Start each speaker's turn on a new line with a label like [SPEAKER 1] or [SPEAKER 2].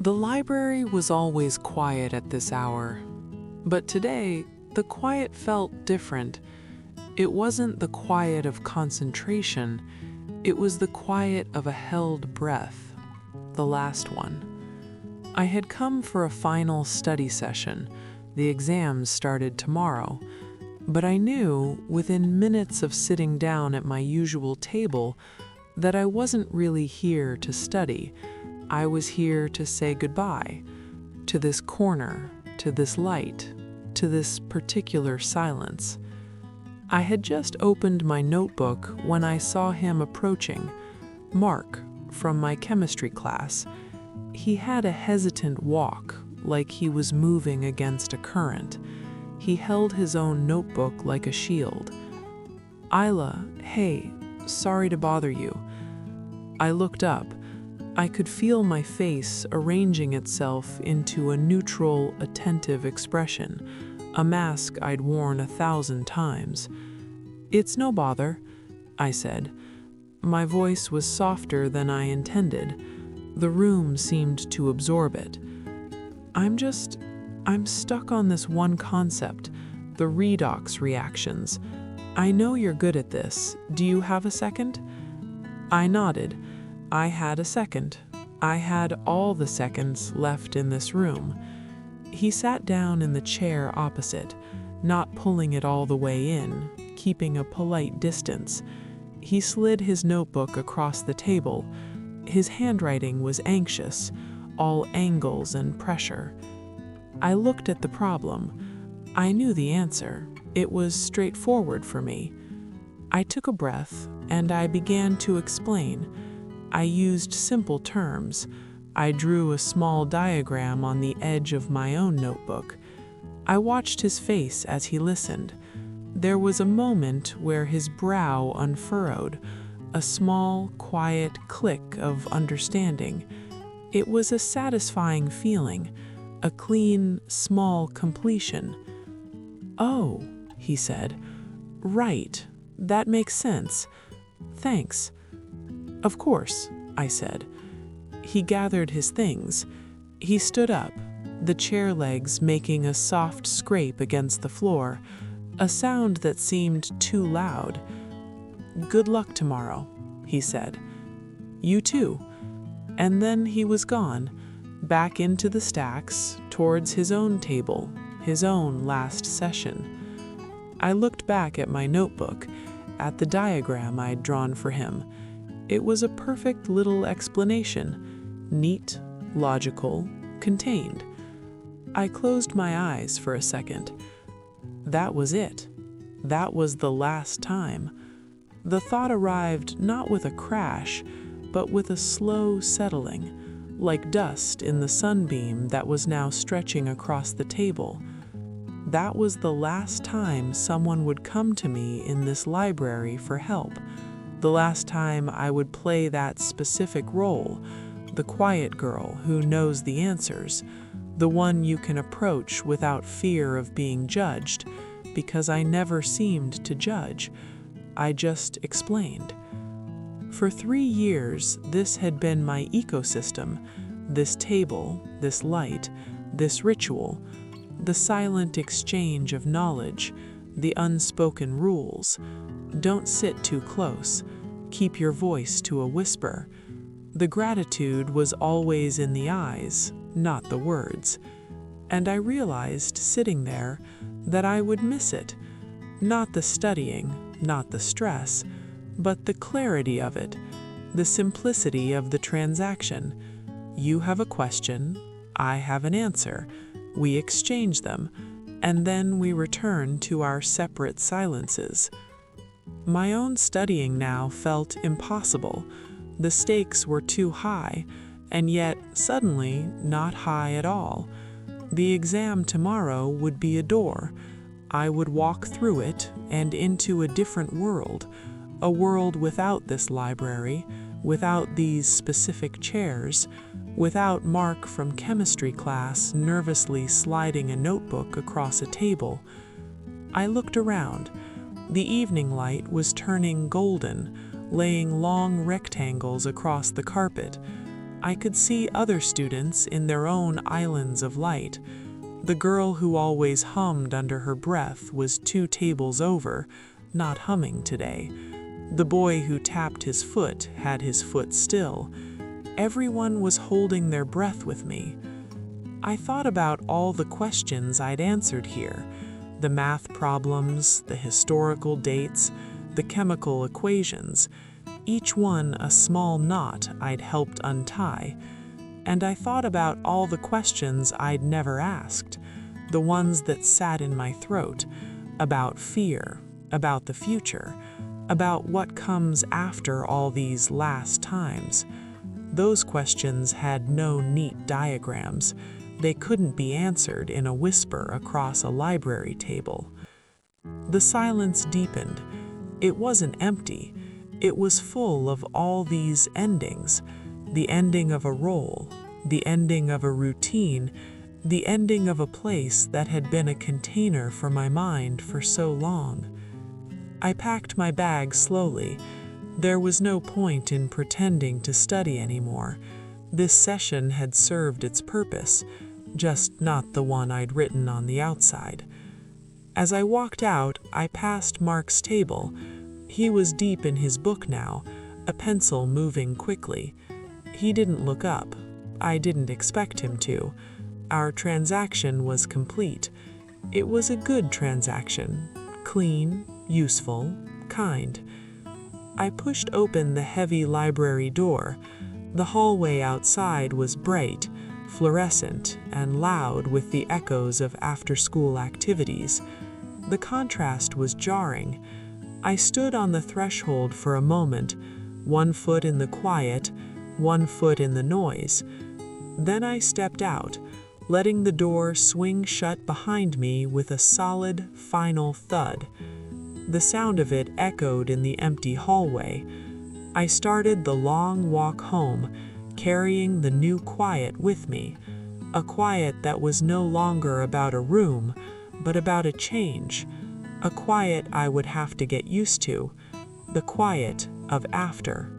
[SPEAKER 1] The library was always quiet at this hour, but today the quiet felt different. It wasn't the quiet of concentration, it was the quiet of a held breath, the last one. I had come for a final study session. The exams started tomorrow, but I knew within minutes of sitting down at my usual table that I wasn't really here to study. I was here to say goodbye to this corner, to this light, to this particular silence. I had just opened my notebook when I saw him approaching, Mark, from my chemistry class. He had a hesitant walk, like he was moving against a current. He held his own notebook like a shield. "Ayla, hey, sorry to bother you." I looked up. I could feel my face arranging itself into a neutral, attentive expression, a mask I'd worn 1,000 times. "It's no bother," I said. My voice was softer than I intended. The room seemed to absorb it. I'm stuck on this one concept, the redox reactions. I know you're good at this. Do you have a second?" I nodded. I had a second. I had all the seconds left in this room. He sat down in the chair opposite, not pulling it all the way in, keeping a polite distance. He slid his notebook across the table. His handwriting was anxious, all angles and pressure. I looked at the problem. I knew the answer. It was straightforward for me. I took a breath, and I began to explain. I used simple terms. I drew a small diagram on the edge of my own notebook. I watched his face as he listened. There was a moment where his brow unfurrowed, a small, quiet click of understanding. It was a satisfying feeling, a clean, small completion. "Oh," he said. "Right, that makes sense. Thanks." "Of course," I said. He gathered his things. He stood up, the chair legs making a soft scrape against the floor, a sound that seemed too loud. "Good luck tomorrow," he said. "You too." And then he was gone, back into the stacks, towards his own table, his own last session. I looked back at my notebook, at the diagram I'd drawn for him. It was a perfect little explanation, neat, logical, contained. I closed my eyes for a second. That was it. That was the last time. The thought arrived not with a crash, but with a slow settling, like dust in the sunbeam that was now stretching across the table. That was the last time someone would come to me in this library for help. The last time I would play that specific role, the quiet girl who knows the answers, the one you can approach without fear of being judged, because I never seemed to judge. I just explained. For 3 years, this had been my ecosystem, this table, this light, this ritual, the silent exchange of knowledge, the unspoken rules. Don't sit too close. Keep your voice to a whisper. The gratitude was always in the eyes, not the words. And I realized, sitting there, that I would miss it. Not the studying, not the stress, but the clarity of it, the simplicity of the transaction. You have a question, I have an answer. We exchange them, and then we return to our separate silences. My own studying now felt impossible. The stakes were too high, and yet suddenly not high at all. The exam tomorrow would be a door. I would walk through it and into a different world, a world without this library, without these specific chairs, without Mark from chemistry class nervously sliding a notebook across a table. I looked around. The evening light was turning golden, laying long rectangles across the carpet. I could see other students in their own islands of light. The girl who always hummed under her breath was 2 tables over, not humming today. The boy who tapped his foot had his foot still. Everyone was holding their breath with me. I thought about all the questions I'd answered here, the math problems, the historical dates, the chemical equations, each one a small knot I'd helped untie. And I thought about all the questions I'd never asked, the ones that sat in my throat, about fear, about the future, about what comes after all these last times. Those questions had no neat diagrams. They couldn't be answered in a whisper across a library table. The silence deepened. It wasn't empty. It was full of all these endings. The ending of a role, the ending of a routine, the ending of a place that had been a container for my mind for so long. I packed my bag slowly. There was no point in pretending to study anymore. This session had served its purpose, just not the one I'd written on the outside. As I walked out, I passed Mark's table. He was deep in his book now, a pencil moving quickly. He didn't look up. I didn't expect him to. Our transaction was complete. It was a good transaction, clean, useful, kind. I pushed open the heavy library door. The hallway outside was bright, fluorescent, and loud with the echoes of after-school activities. The contrast was jarring. I stood on the threshold for a moment, 1 foot in the quiet, 1 foot in the noise. Then I stepped out, letting the door swing shut behind me with a solid, final thud. The sound of it echoed in the empty hallway. I started the long walk home, carrying the new quiet with me, a quiet that was no longer about a room, but about a change, a quiet I would have to get used to, the quiet of after.